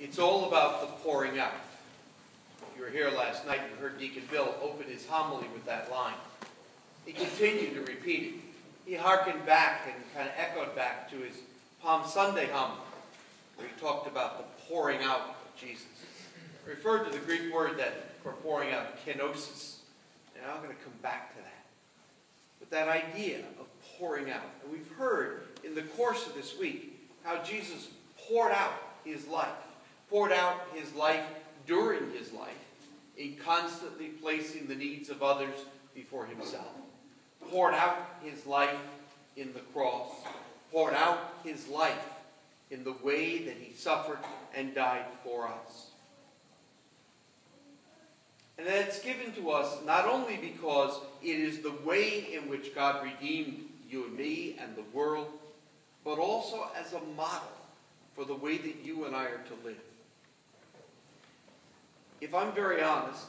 It's all about the pouring out. If you were here last night, you heard Deacon Bill open his homily with that line. He continued to repeat it. He hearkened back and kind of echoed back to his Palm Sunday homily, where he talked about the pouring out of Jesus. He referred to the Greek word for pouring out, kenosis. And I'm going to come back to that. But that idea of pouring out. And we've heard in the course of this week how Jesus poured out his life. Poured out his life during his life, in constantly placing the needs of others before himself. Poured out his life in the cross. Poured out his life in the way that he suffered and died for us. And that's given to us not only because it is the way in which God redeemed you and me and the world, but also as a model for the way that you and I are to live. If I'm very honest,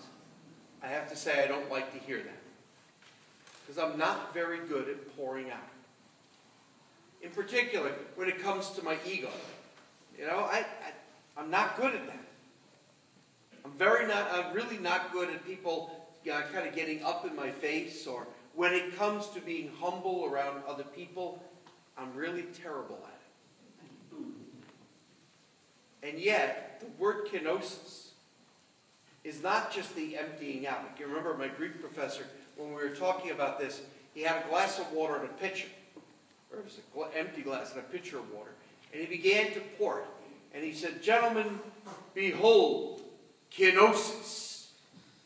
I have to say I don't like to hear that. Because I'm not very good at pouring out. In particular, when it comes to my ego. You know, I'm not good at that. I'm really not good at people kind of getting up in my face, or when it comes to being humble around other people, I'm really terrible at it. And yet, the word kenosis is not just the emptying out. You remember my Greek professor, when we were talking about this, he had a glass of water and a pitcher. Or it was an empty glass and a pitcher of water. And he began to pour it. And he said, "Gentlemen, behold, kenosis,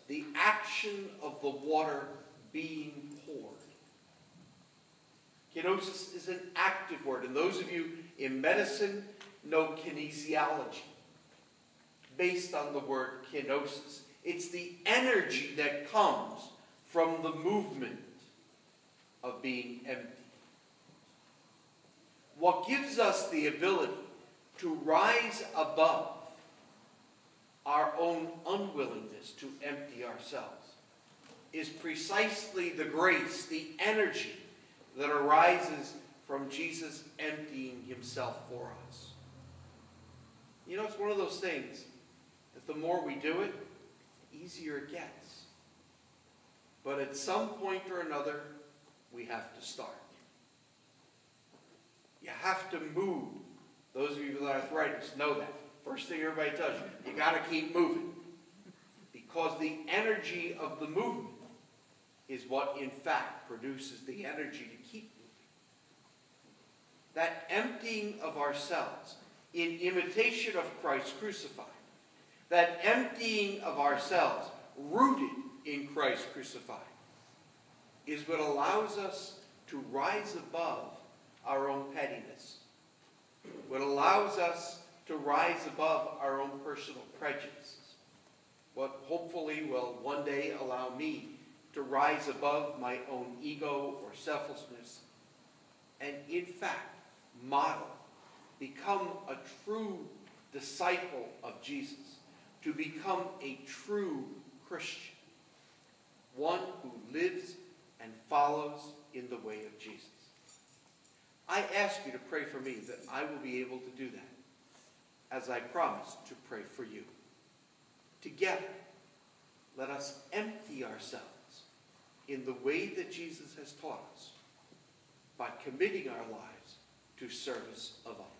the action of the water being poured." Kenosis is an active word. And those of you in medicine know kinesiology, based on the word kenosis. It's the energy that comes from the movement of being empty. What gives us the ability to rise above our own unwillingness to empty ourselves is precisely the grace, the energy that arises from Jesus emptying himself for us. You know, it's one of those things that the more we do it, the easier it gets. But at some point or another, we have to start. You have to move. Those of you with arthritis know that. First thing everybody tells you, you got to keep moving. Because the energy of the movement is what, in fact, produces the energy to keep moving. That emptying of ourselves in imitation of Christ crucified, that emptying of ourselves rooted in Christ crucified, is what allows us to rise above our own pettiness, what allows us to rise above our own personal prejudices, what hopefully will one day allow me to rise above my own ego or selfishness, and in fact model, become a true disciple of Jesus, to become a true Christian, one who lives and follows in the way of Jesus. I ask you to pray for me that I will be able to do that, as I promised to pray for you. Together, let us empty ourselves in the way that Jesus has taught us, by committing our lives to service of others.